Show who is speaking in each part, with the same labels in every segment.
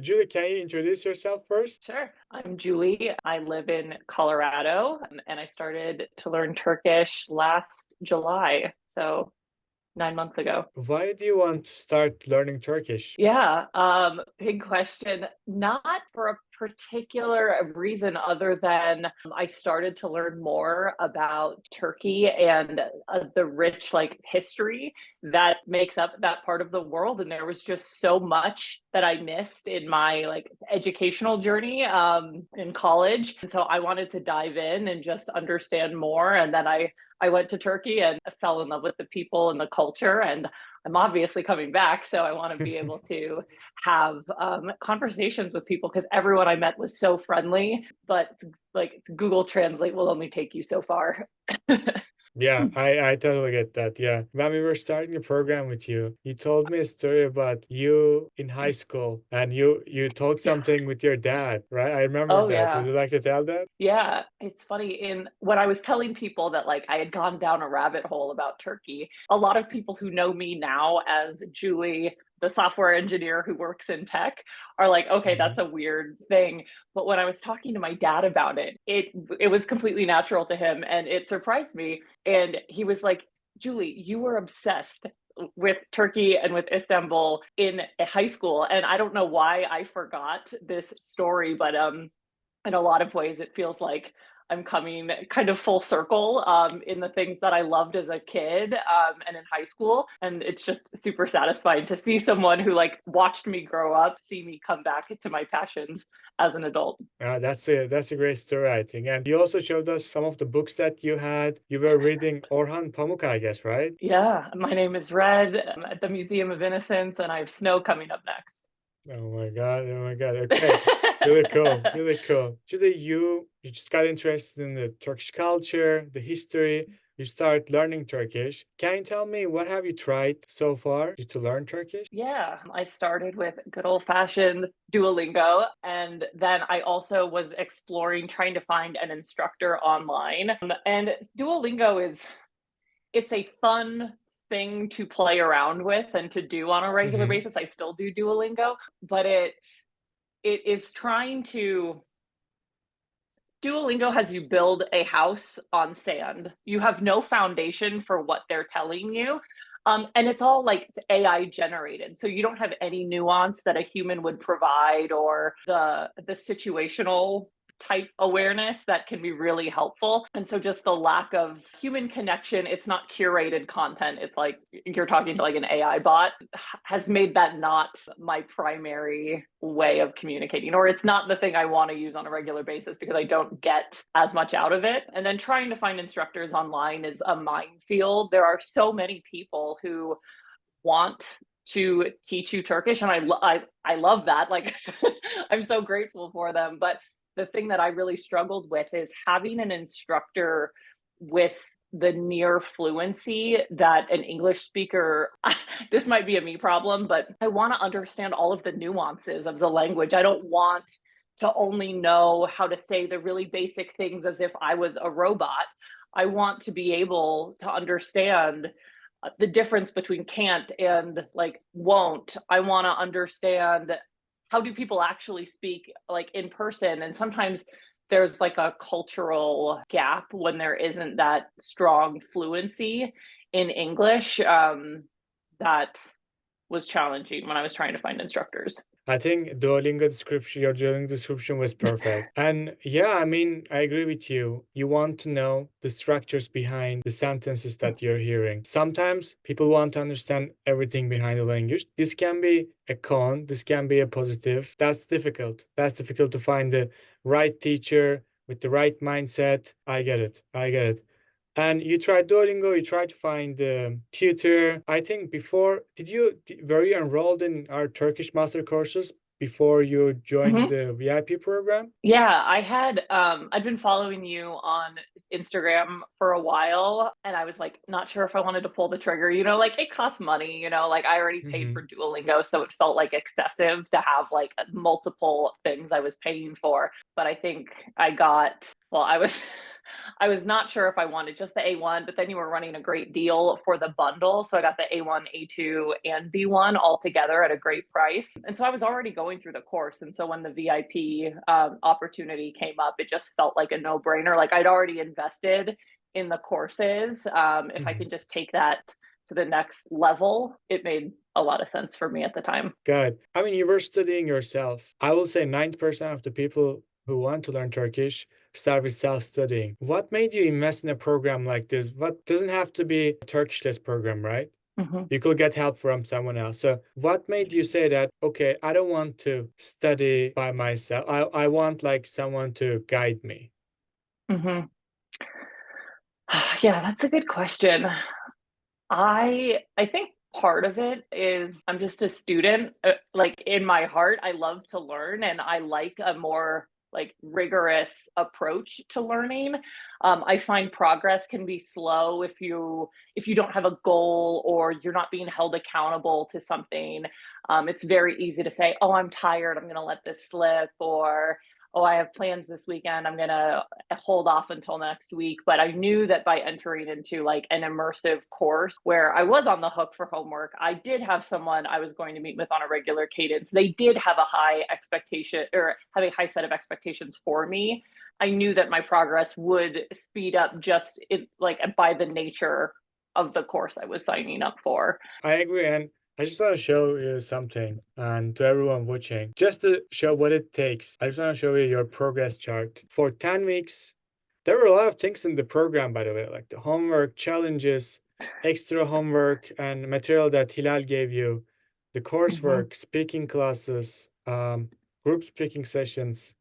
Speaker 1: Julie, can you introduce yourself first?
Speaker 2: Sure. I'm Julie. I live in Colorado and I started to learn Turkish last July, so 9 months ago.
Speaker 1: Why do you want to start learning Turkish?
Speaker 2: Yeah, big question. Not for a particular reason other than I started to learn more about Turkey and the rich like history that makes up that part of the world. And there was just so much that I missed in my like educational journey in college. And so I wanted to dive in and just understand more. And then I went to Turkey and fell in love with the people and the culture. And I'm obviously coming back, so I want to be able to have conversations with people because everyone I met was so friendly. But like Google Translate will only take you so far.
Speaker 1: Yeah, I totally get that. Yeah. When we were starting the program with you, you told me a story about you in high school and you talked something with your dad, right? I remember
Speaker 2: Oh
Speaker 1: that. Would
Speaker 2: yeah.
Speaker 1: you like to tell that?
Speaker 2: Yeah, it's funny in when I was telling people that like I had gone down a rabbit hole about Turkey, a lot of people who know me now as Julie, the software engineer who works in tech, are like, "Okay, that's
Speaker 1: Mhm.
Speaker 2: a weird thing." But when I was talking to my dad about it, it was completely natural to him and it surprised me. And he was like, "Julie, you were obsessed with Turkey and with Istanbul in high school." And I don't know why I forgot this story, but in a lot of ways, it feels like I'm coming kind of full circle in the things that I loved as a kid and in high school. And it's just super satisfying to see someone who like watched me grow up, see me come back to my passions as an adult.
Speaker 1: That's a great story, I think. And you also showed us some of the books that you had. You were reading Orhan Pamuk, I guess, right?
Speaker 2: Yeah, my name is Red. I'm at the Museum of Innocence, and I have Snow coming up next.
Speaker 1: Oh my God. Oh my God. Okay. Really cool. Really cool. Julie, you just got interested in the Turkish culture, the history. You start learning Turkish. Can you tell me what have you tried so far to learn Turkish?
Speaker 2: Yeah, I started with good old fashioned Duolingo. And then I also was exploring trying to find an instructor online. And Duolingo it's a fun thing to play around with and to do on a regular
Speaker 1: Hmm.
Speaker 2: basis. I still do Duolingo, but it is trying to Duolingo has you build a house on sand. You have no foundation for what they're telling you. And it's all like it's AI generated. So you don't have any nuance that a human would provide or the situational type awareness that can be really helpful. And so just the lack of human connection, it's not curated content. It's like you're talking to like an AI bot has made that not my primary way of communicating, or it's not the thing I want to use on a regular basis because I don't get as much out of it. And then trying to find instructors online is a minefield. There are so many people who want to teach you Turkish, and I love that. Like, I'm so grateful for them. But the thing that I really struggled with is having an instructor with the near fluency that an English speaker this might be a me problem, but I want to understand all of the nuances of the language. I don't want to only know how to say the really basic things as if I was a robot. I want to be able to understand the difference between can't and like won't. I want to understand how do people actually speak like in person, and sometimes there's like a cultural gap when there isn't that strong fluency in English. That was challenging when I was trying to find instructors.
Speaker 1: I think your Duolingo description was perfect. And yeah, I mean, I agree with you. You want to know the structures behind the sentences that you're hearing. Sometimes people want to understand everything behind the language. This can be a con, this can be a positive. That's difficult. That's difficult to find the right teacher with the right mindset. I get it. I get it. And you tried Duolingo, you tried to find the tutor. I think before, were you enrolled in our Turkish master courses before you joined
Speaker 2: Mhm.
Speaker 1: the VIP program?
Speaker 2: Yeah, I'd been following you on Instagram for a while and I was like not sure if I wanted to pull the trigger, like it costs money, like I already paid
Speaker 1: Hmm.
Speaker 2: for Duolingo, so it felt like excessive to have like multiple things I was paying for. But I think I got well, I was I was not sure if I wanted just the A1, but then you were running a great deal for the bundle. So I got the A1, A2, and B1 all together at a great price. And so I was already going through the course. And so when the VIP opportunity came up, it just felt like a no brainer. Like I'd already invested in the courses. If I
Speaker 1: Mhm.
Speaker 2: can just take that to the next level, it made a lot of sense for me at the time.
Speaker 1: Good. I mean, you were studying yourself. I will say 90% of the people who want to learn Turkish start with self-studying. What made you invest in a program like this? What doesn't have to be a Turkish program, right?
Speaker 2: Mhm.
Speaker 1: You could get help from someone else. So what made you say that, okay, I don't want to study by myself. I want like someone to guide me.
Speaker 2: Mhm. Yeah, that's a good question. I think part of it is I'm just a student. Like in my heart, I love to learn and I like a more like rigorous approach to learning. I find progress can be slow if you don't have a goal or you're not being held accountable to something. It's very easy to say, "Oh, I'm tired. I'm going to let this slip," or "Oh, I have plans this weekend. I'm going to hold off until next week." But I knew that by entering into like an immersive course where I was on the hook for homework, I did have someone I was going to meet with on a regular cadence. They did have a high expectation or have a high set of expectations for me. I knew that my progress would speed up just like by the nature of the course I was signing up for.
Speaker 1: I agree. And I just want to show you something and to everyone watching, just to show what it takes. I just want to show you your progress chart. For 10 weeks, there were a lot of things in the program, by the way, like the homework, challenges, extra homework, and material that Hilal gave you, the
Speaker 2: Mhm.
Speaker 1: coursework, speaking classes, group speaking sessions,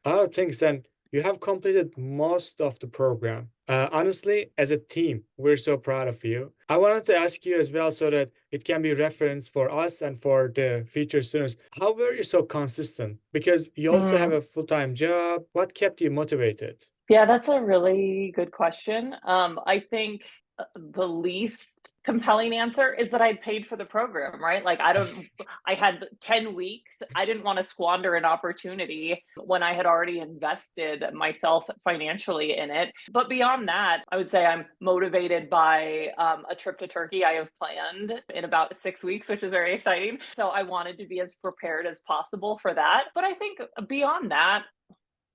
Speaker 1: a lot of things. And you have completed most of the program. Honestly, as a team, we're so proud of you. I wanted to ask you as well so that it can be reference for us and for the future students. How were you so consistent? Because you also have
Speaker 2: Mm.
Speaker 1: a full-time job. What kept you motivated?
Speaker 2: Yeah, that's a really good question. I think the least compelling answer is that I paid for the program, right? Like, I had 10 weeks. I didn't want to squander an opportunity when I had already invested myself financially in it. But beyond that, I would say I'm motivated by a trip to Turkey I have planned in about 6 weeks, which is very exciting. So I wanted to be as prepared as possible for that. But I think beyond that,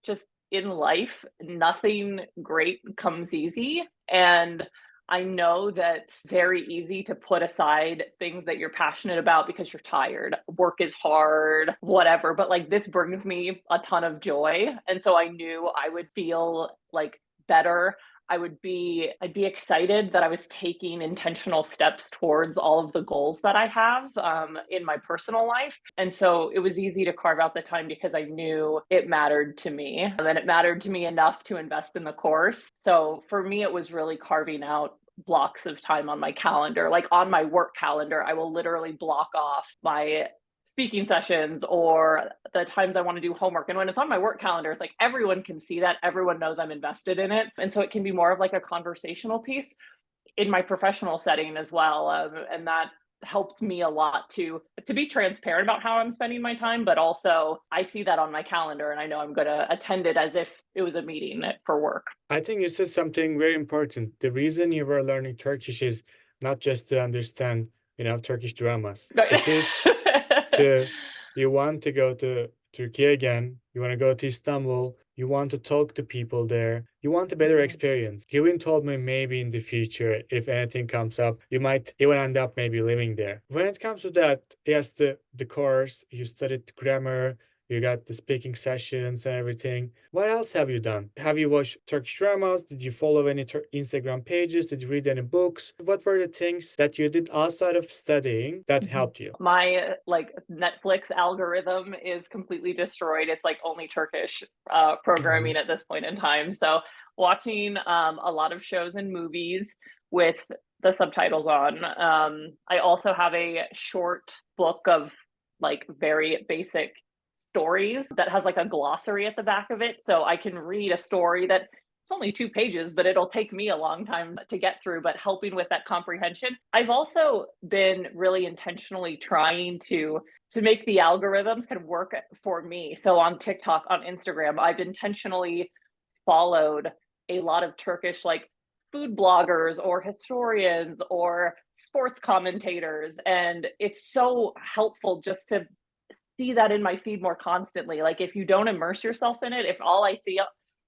Speaker 2: just in life, nothing great comes easy. And I know that it's very easy to put aside things that you're passionate about because you're tired. Work is hard, whatever. But like this brings me a ton of joy. And so I knew I would feel like better. I'd be excited that I was taking intentional steps towards all of the goals that I have in my personal life. And so it was easy to carve out the time because I knew it mattered to me. And it mattered to me enough to invest in the course. So for me, it was really carving out blocks of time on my calendar. Like on my work calendar, I will literally block off my speaking sessions or the times I want to do homework. And when it's on my work calendar, it's like everyone can see that. Everyone knows I'm invested in it. And so it can be more of like a conversational piece in my professional setting as well. And that helped me a lot to be transparent about how I'm spending my time, but also I see that on my calendar and I know I'm going to attend it as if it was a meeting for work.
Speaker 1: I think you said something very important. The reason you were learning Turkish is not just to understand, Turkish dramas. It is to you want to go to Turkey again, you want to go to Istanbul, you want to talk to people there, you want a better
Speaker 2: Mhm.
Speaker 1: experience. You even told me maybe in the future, if anything comes up, you might even end up maybe living there. When it comes to that, yes, the course, you studied grammar, you got the speaking sessions and everything. What else have you done? Have you watched Turkish dramas? Did you follow any Instagram pages? Did you read any books? What were the things that you did outside of studying that
Speaker 2: Mhm.
Speaker 1: helped you?
Speaker 2: My like Netflix algorithm is completely destroyed. It's like only Turkish
Speaker 1: Mhm.
Speaker 2: programming at this point in time. So watching a lot of shows and movies with the subtitles on. I also have a short book of like very basic stories that has like a glossary at the back of it. So I can read a story that it's only 2 pages, but it'll take me a long time to get through, but helping with that comprehension. I've also been really intentionally trying to make the algorithms kind of work for me. So on TikTok, on Instagram, I've intentionally followed a lot of Turkish like food bloggers or historians or sports commentators. And it's so helpful just to see that in my feed more constantly. Like if you don't immerse yourself in it, if all I see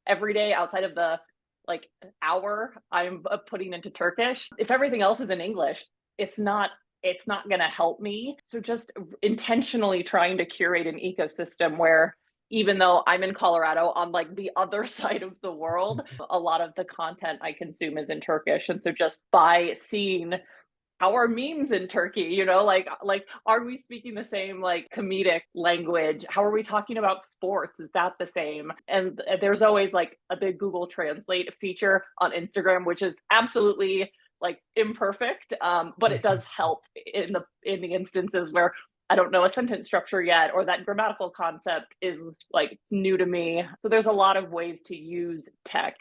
Speaker 2: every day outside of the like hour I'm putting into Turkish, if everything else is in English, it's not going to help me. So just intentionally trying to curate an ecosystem where even though I'm in Colorado on like the other side of the world, a lot of the content I consume is in Turkish. And so just by seeing how are memes in Turkey, like are we speaking the same like comedic language? How are we talking about sports? Is that the same? And there's always like a big Google Translate feature on Instagram, which is absolutely like imperfect, but it does help in the instances where I don't know a sentence structure yet, or that grammatical concept is like it's new to me. So there's a lot of ways to use tech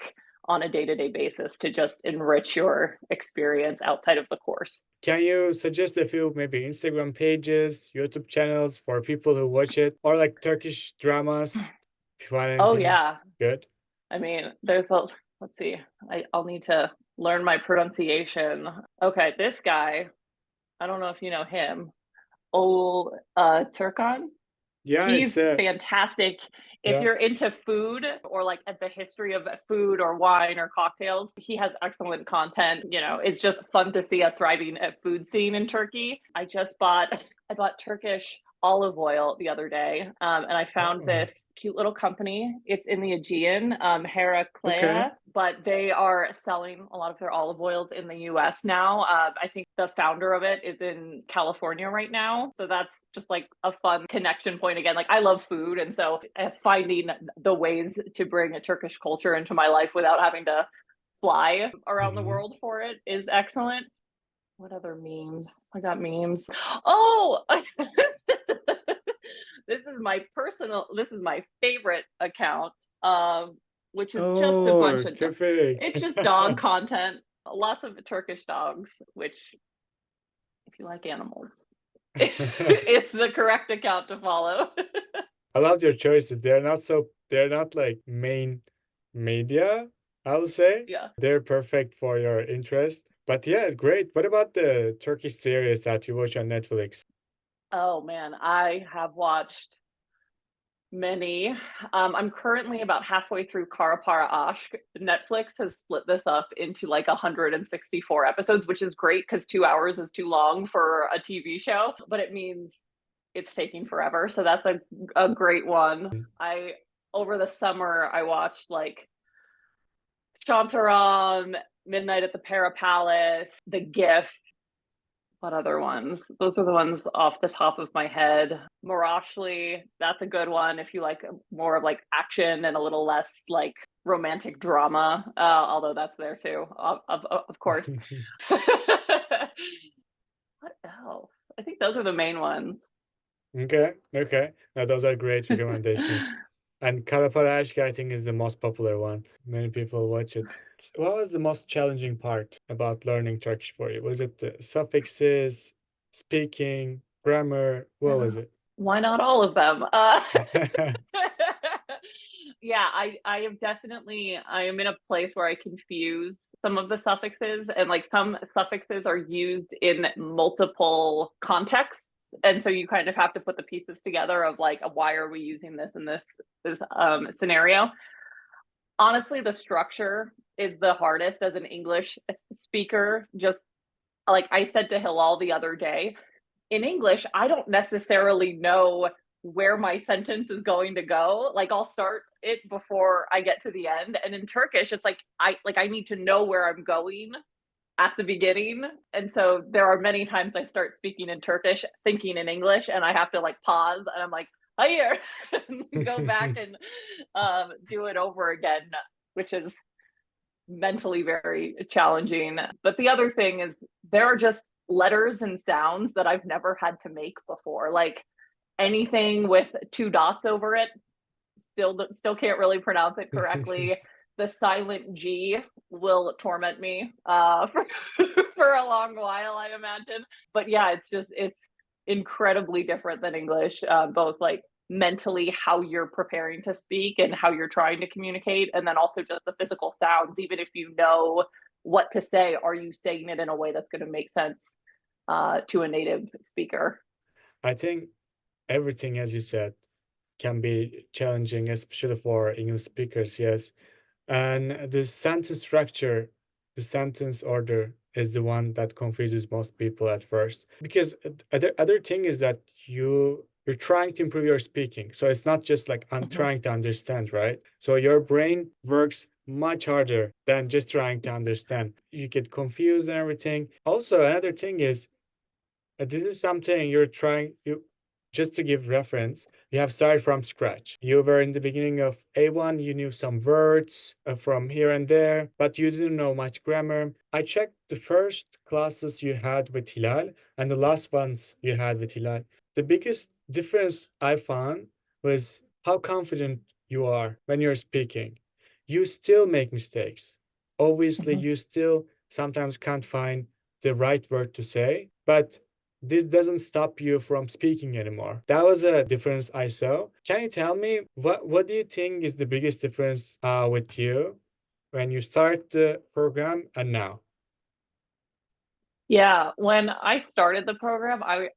Speaker 2: on a day-to-day basis to just enrich your experience outside of the course.
Speaker 1: Can you suggest a few maybe Instagram pages, YouTube channels for people who watch it, or like Turkish dramas? If you want
Speaker 2: Oh
Speaker 1: anything
Speaker 2: yeah.
Speaker 1: good.
Speaker 2: I mean, let's see. I'll need to learn my pronunciation. Okay, this guy, I don't know if you know him. Ol Turkan.
Speaker 1: Yeah, it's
Speaker 2: He's fantastic. If
Speaker 1: yeah.
Speaker 2: you're into food or like at the history of food or wine or cocktails, he has excellent content. It's just fun to see a thriving food scene in Turkey. I bought Turkish olive oil the other day, and I found
Speaker 1: Oh,
Speaker 2: this cute little company. It's in the Aegean,
Speaker 1: okay.
Speaker 2: Heraclea, but they are selling a lot of their olive oils in the US now. I think the founder of it is in California right now. So that's just like a fun connection point again. Like I love food. And so finding the ways to bring a Turkish culture into my life without having to fly around the
Speaker 1: Mhm.
Speaker 2: world for it is excellent. What other memes? I got memes. Oh, this is my favorite account, which is just a bunch
Speaker 1: Oh,
Speaker 2: of,
Speaker 1: köpek.
Speaker 2: it's just dog content, lots of Turkish dogs, which if you like animals, it's the correct account to follow.
Speaker 1: I love your choices. They're not like main media, I would say.
Speaker 2: Yeah.
Speaker 1: They're perfect for your interest. But yeah, great. What about the Turkish series that you watch on Netflix?
Speaker 2: Oh man, I have watched many. I'm currently about halfway through Kara Para Aşk. Netflix has split this up into like 164 episodes, which is great because 2 hours is too long for a TV show, but it means it's taking forever. So that's a great one. Over the summer, I watched like Shantaram, Midnight at the Para Palace, The Gift. What other ones? Those are the ones off the top of my head. Marashli, that's a good one if you like more of like action and a little less like romantic drama. Although that's there too, of course. What else? I think those are the main ones.
Speaker 1: Okay, okay. Now those are great recommendations. And Kara Para Aşk, I think, is the most popular one. Many people watch it. What was the most challenging part about learning Turkish for you? Was it the suffixes, speaking, grammar? What was it?
Speaker 2: Why not all of them? Yeah, I am definitely I am in a place where I confuse some of the suffixes, and like some suffixes are used in multiple contexts. And so you kind of have to put the pieces together of like why are we using this in this scenario. Honestly, the structure is the hardest as an English speaker. Just like I said to Hilal the other day, in English, I don't necessarily know where my sentence is going to go. Like I'll start it before I get to the end. And in Turkish, it's like I need to know where I'm going at the beginning. And so there are many times I start speaking in Turkish, thinking in English, and I have to like pause and I'm like, here, go back and do it over again, which is mentally very challenging. But the other thing is there are just letters and sounds that I've never had to make before. Like anything with two dots over it, still can't really pronounce it correctly. The silent G will torment me for a long while, I imagine. But yeah, it's incredibly different than English, both like mentally how you're preparing to speak and how you're trying to communicate. And then also just the physical sounds, even if you know what to say, are you saying it in a way that's going to make sense to a native speaker?
Speaker 1: I think everything, as you said, can be challenging, especially for English speakers, yes. And the sentence structure, the sentence order is the one that confuses most people at first. Because other thing is that you're trying to improve your speaking. So it's not just like I'm
Speaker 2: Mhm.
Speaker 1: trying to understand, right? So your brain works much harder than just trying to understand. You get confused and everything. Also, another thing is this is something you're trying you just to give reference, you have started from scratch. You were in the beginning of A1, you knew some words from here and there, but you didn't know much grammar. I checked the first classes you had with Hilal and the last ones you had with Hilal. The biggest difference I found was how confident you are when you're speaking. You still make mistakes. Obviously,
Speaker 2: Mhm.
Speaker 1: you still sometimes can't find the right word to say, but this doesn't stop you from speaking anymore. That was a difference I saw. Can you tell me what do you think is the biggest difference with you when you start the program and now?
Speaker 2: Yeah, when I started the program, I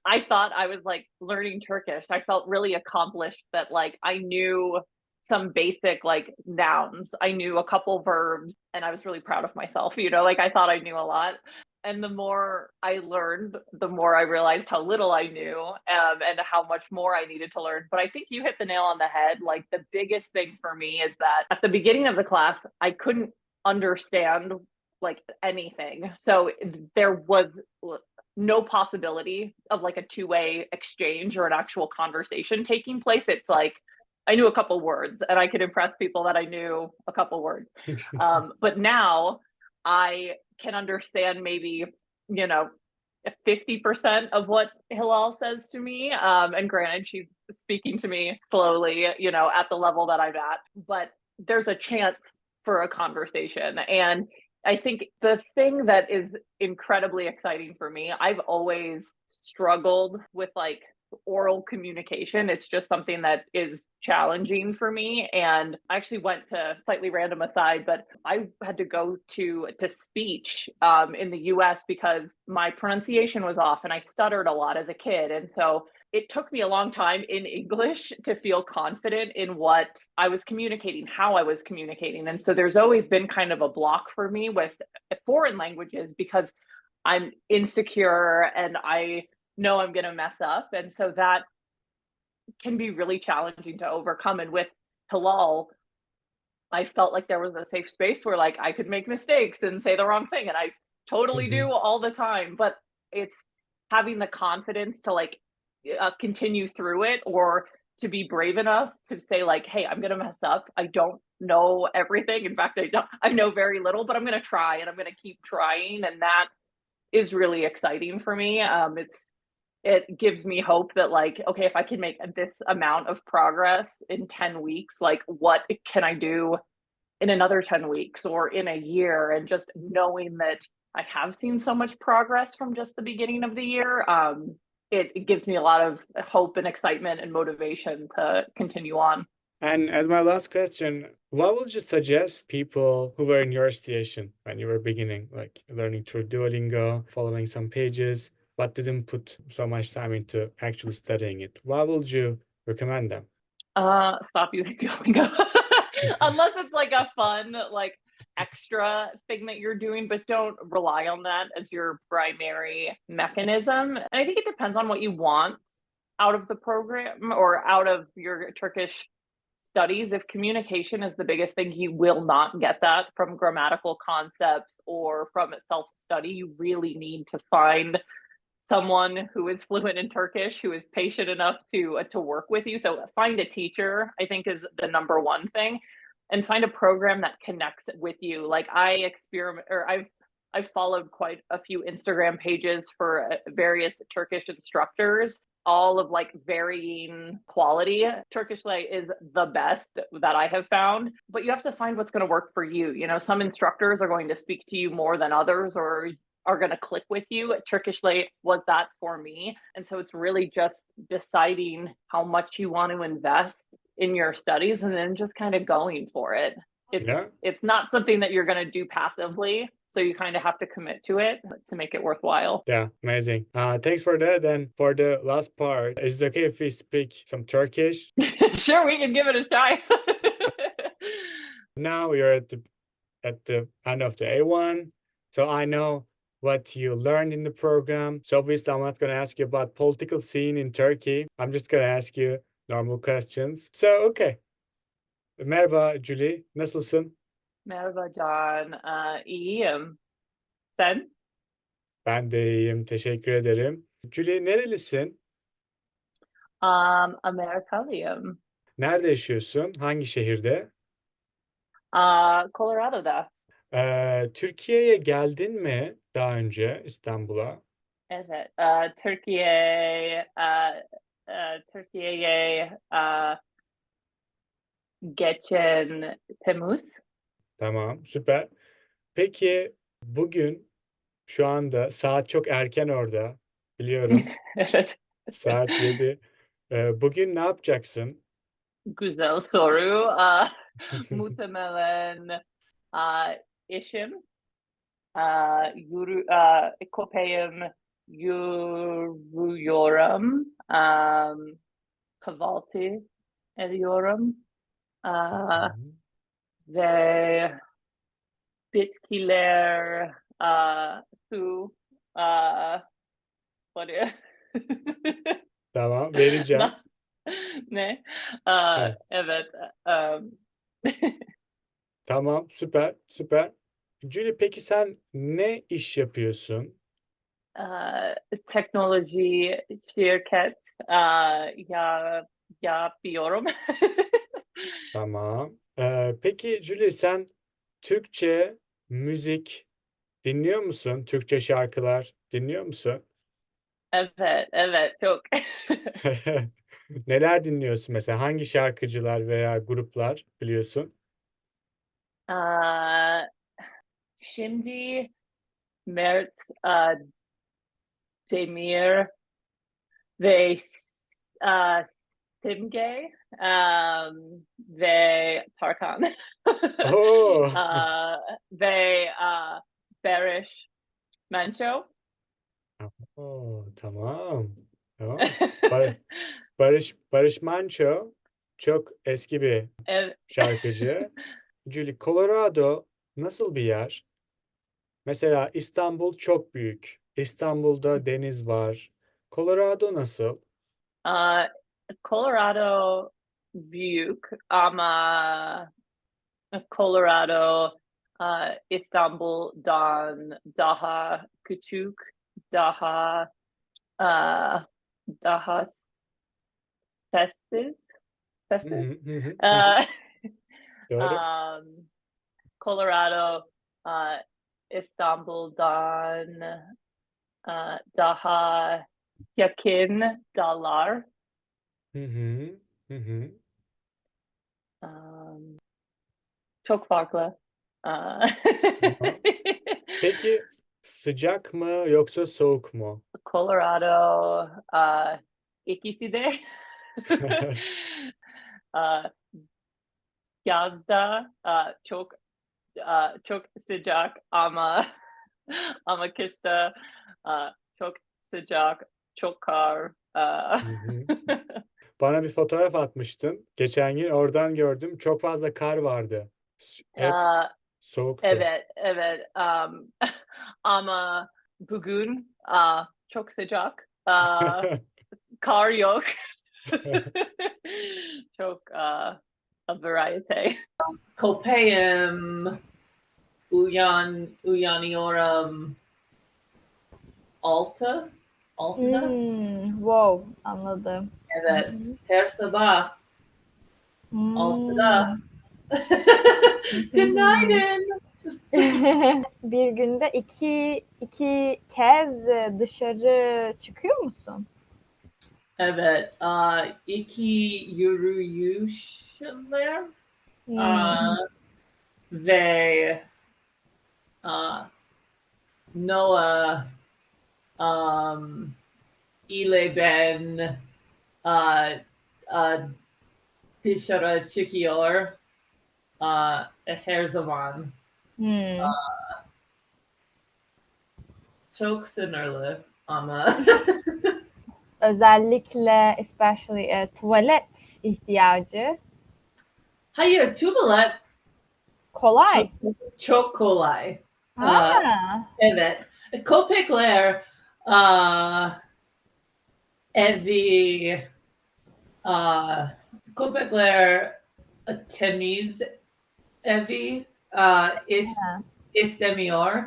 Speaker 2: I thought I was like learning Turkish. I felt really accomplished that like I knew some basic like nouns. I knew a couple verbs and I was really proud of myself, like I thought I knew a lot. And the more I learned, the more I realized how little I knew, and how much more I needed to learn. But I think you hit the nail on the head. Like the biggest thing for me is that at the beginning of the class, I couldn't understand like anything. So there was no possibility of like a two-way exchange or an actual conversation taking place. It's like I knew a couple words and I could impress people that I knew a couple words. But now I can understand maybe, you know, 50% of what Hilal says to me. And granted, she's speaking to me slowly, at the level that I'm at, but there's a chance for a conversation. And I think the thing that is incredibly exciting for me, I've always struggled with like oral communication. It's just something that is challenging for me. And I actually went to slightly random aside, but I had to go to speech in the US because my pronunciation was off and I stuttered a lot as a kid. And so it took me a long time in English to feel confident in what I was communicating, how I was communicating. And so there's always been kind of a block for me with foreign languages because I'm insecure and I know I'm going to mess up. And so that can be really challenging to overcome. And with Halal, I felt like there was a safe space where like I could make mistakes and say the wrong thing. And I totally do
Speaker 1: Mhm.
Speaker 2: all the time. But it's having the confidence to like continue through it or to be brave enough to say like, hey, I'm going to mess up. I don't know everything. In fact, I know very little, but I'm going to try and I'm going to keep trying. And that is really exciting for me. It gives me hope that like, okay, if I can make this amount of progress in 10 weeks, like what can I do in another 10 weeks or in a year? And just knowing that I have seen so much progress from just the beginning of the year, it gives me a lot of hope and excitement and motivation to continue on.
Speaker 1: And as my last question, what would you suggest people who were in your situation when you were beginning, like learning through Duolingo, following some pages, but didn't put so much time into actually studying it? What would you recommend them?
Speaker 2: Stop using Duolingo. Unless it's like a fun, like extra thing that you're doing, but don't rely on that as your primary mechanism. And I think it depends on what you want out of the program or out of your Turkish studies. If communication is the biggest thing, you will not get that from grammatical concepts or from self study. You really need to find someone who is fluent in Turkish, who is patient enough to work with you. So find a teacher, I think, is the number one thing, and find a program that connects with you. Like I experiment, or I've followed quite a few Instagram pages for various Turkish instructors, all of like varying quality. Turkishle is the best that I have found, but you have to find what's going to work for you. Some instructors are going to speak to you more than others, or are going to click with you. Turkishle was that for me. And so it's really just deciding how much you want to invest in your studies and then just kind of going for it.
Speaker 1: Yeah.
Speaker 2: It's not something that you're going to do passively. So you kind of have to commit to it to make it worthwhile.
Speaker 1: Yeah, amazing. Thanks for that. And for the last part, is it okay if we speak some Turkish?
Speaker 2: Sure, we can give it a try.
Speaker 1: Now we are at the end of the A1. So I know what you learned in the program. So obviously I'm not going to ask you about political scene in Turkey. I'm just going to ask you normal questions. So okay. Merhaba Julie, nasılsın?
Speaker 2: Merhaba Can. İyiyim. Sen?
Speaker 1: Ben de iyiyim, teşekkür ederim. Julie nerelisin?
Speaker 2: Amerikalıyım.
Speaker 1: Nerede yaşıyorsun? Hangi şehirde?
Speaker 2: Colorado'da.
Speaker 1: Türkiye'ye geldin mi daha önce İstanbul'a?
Speaker 2: Evet. Türkiye'ye geçen Temmuz.
Speaker 1: Tamam, süper. Peki bugün şu anda saat çok erken orada, biliyorum.
Speaker 2: Evet.
Speaker 1: Saat 7. Bugün ne yapacaksın?
Speaker 2: Güzel soru. Muhtemelen eşim köpeğim yürüyorum. Kahvaltı ediyorum. Ve bitkiler su what
Speaker 1: Tamam, vereceğim.
Speaker 2: ne?
Speaker 1: Evet.
Speaker 2: Evet.
Speaker 1: Tamam, süper, süper. Julie, peki sen ne iş yapıyorsun?
Speaker 2: Teknoloji şirket yapıyorum.
Speaker 1: Tamam. Peki Julie, sen Türkçe müzik dinliyor musun? Türkçe şarkılar dinliyor musun?
Speaker 2: Evet, evet, çok.
Speaker 1: Neler dinliyorsun mesela? Hangi şarkıcılar veya gruplar biliyorsun?
Speaker 2: Aa, Şimdi Mert Demir ve Simge ve Tarkan
Speaker 1: Oo,
Speaker 2: ve Barış Manço.
Speaker 1: oo, tamam. Tamam. Bar- Barış Manço çok eski bir
Speaker 2: Evet.
Speaker 1: şarkıcı. Julie, Colorado nasıl bir yer? Mesela İstanbul çok büyük. İstanbul'da deniz var. Colorado nasıl?
Speaker 2: Colorado büyük ama Colorado İstanbul'dan daha küçük, daha uh, daha sessiz,
Speaker 1: Hı
Speaker 2: sessiz.
Speaker 1: hı, hı hı, hı hı.
Speaker 2: Uh,
Speaker 1: Doğru.
Speaker 2: Colorado İstanbul'dan daha yakın dağlar.
Speaker 1: Hı hı, hı hı.
Speaker 2: Um, Çok farklı. Uh,
Speaker 1: Tamam. Peki sıcak mı yoksa soğuk mu?
Speaker 2: Colorado ikisi de uh, yazda çok sıcak ama ama kışta çok sıcak, çok kar.
Speaker 1: Hı hı. Bana bir fotoğraf atmıştın. Geçen gün oradan gördüm. Çok fazla kar vardı. Hep
Speaker 2: Uh,
Speaker 1: soğuktu.
Speaker 2: evet, evet. Ama bugün çok sıcak. Kar yok. Çok a variety. Köpeğim uyanıyorum altıda.
Speaker 3: Wow, anladım.
Speaker 2: Evet. Her sabah altıda.
Speaker 3: Hmm.
Speaker 2: Günaydın.
Speaker 3: Bir günde iki kez dışarı çıkıyor musun?
Speaker 2: Evet. İki yürüyüşler
Speaker 3: Hmm.
Speaker 2: ve Noah, ile ben dışarı çıkıyor her zaman.
Speaker 3: Hmm.
Speaker 2: Çok sınırlı ama
Speaker 3: Özellikle especially tuvalet ihtiyacı
Speaker 2: hayır, tuvalet
Speaker 3: kolay.
Speaker 2: çok kolay.
Speaker 3: Ha.
Speaker 2: Evet. Köpekler evi köpekler temiz evi
Speaker 3: Ha.
Speaker 2: istemiyor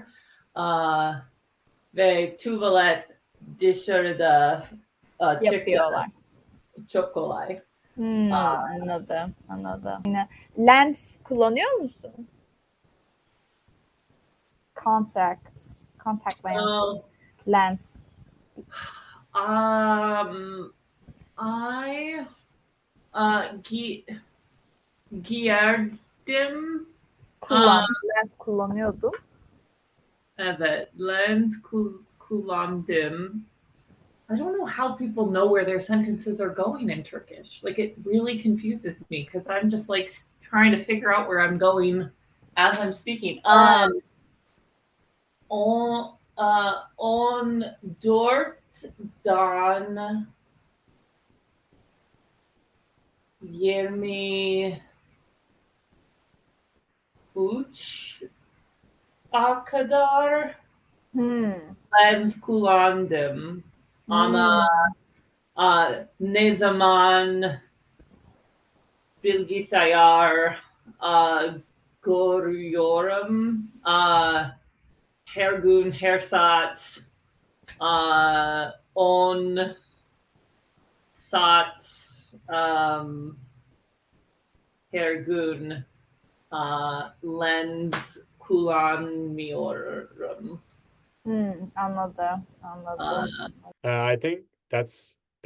Speaker 2: ve tuvalet dışarıda çıktı
Speaker 3: Yapıyorlar.
Speaker 2: çok kolay.
Speaker 3: Anladım, anladım. Yine lens kullanıyor musun? Contact lenses. Lens.
Speaker 2: I giyerdim.
Speaker 3: Lens kullanıyordum.
Speaker 2: Evet, lens kullandım. I don't know how people know where their sentences are going in Turkish. Like, it really confuses me because I'm just like trying to figure out where I'm going as I'm speaking. On 14'dan 23'a kadar lens kullandım. Ama ne zaman bilgisayar görüyorum her gün, her saat 10 saat her gün lens kullanmıyorum.
Speaker 3: Anladım.
Speaker 1: I think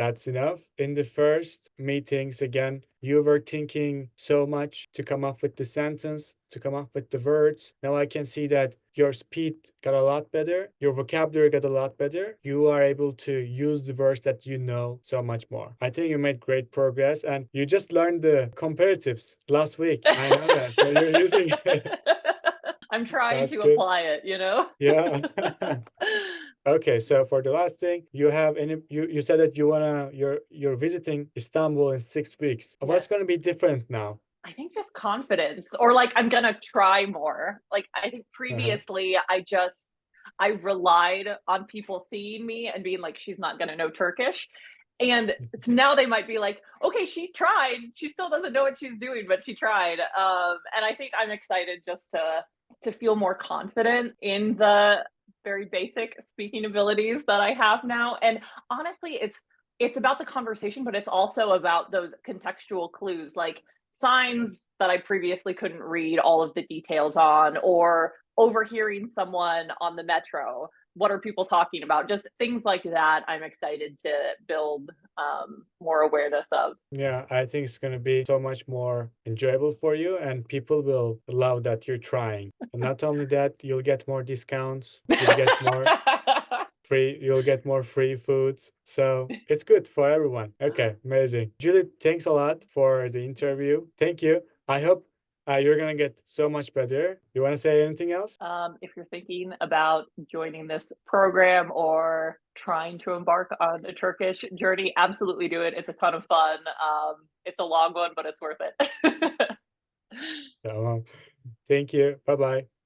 Speaker 1: that's enough. In the first meetings, again, you were thinking so much to come up with the sentence, to come up with the words. Now I can see that your speed got a lot better, your vocabulary got a lot better. You are able to use the words that you know so much more. I think you made great progress, and you just learned the comparatives last week. I know that. So you're using it.
Speaker 2: I'm trying
Speaker 1: That's
Speaker 2: to
Speaker 1: good.
Speaker 2: apply it, you know?
Speaker 1: Yeah. Okay, so for the last thing, you said that you're visiting Istanbul in 6 weeks. What's going to be different now?
Speaker 2: I think just confidence, or like I'm gonna try more. Like, I think previously I relied on people seeing me and being like, she's not gonna know Turkish. And so now they might be like, okay, she tried. She still doesn't know what she's doing, but she tried. And I think I'm excited just to feel more confident in the very basic speaking abilities that I have now. And honestly, it's about the conversation, but it's also about those contextual clues, like signs that I previously couldn't read all of the details on, or overhearing someone on the metro. What are people talking about? Just things like that. I'm excited to build more awareness of.
Speaker 1: Yeah, I think it's going to be so much more enjoyable for you, and people will love that you're trying. And not only that, you'll get more discounts, you'll get more free foods. So it's good for everyone. Okay, amazing. Julie, thanks a lot for the interview. Thank you. I hope you're going to get so much better. You want to say anything else?
Speaker 2: If you're thinking about joining this program or trying to embark on a Turkish journey, absolutely do it. It's a ton of fun. It's a long one, but it's worth it.
Speaker 1: Thank you. Bye bye.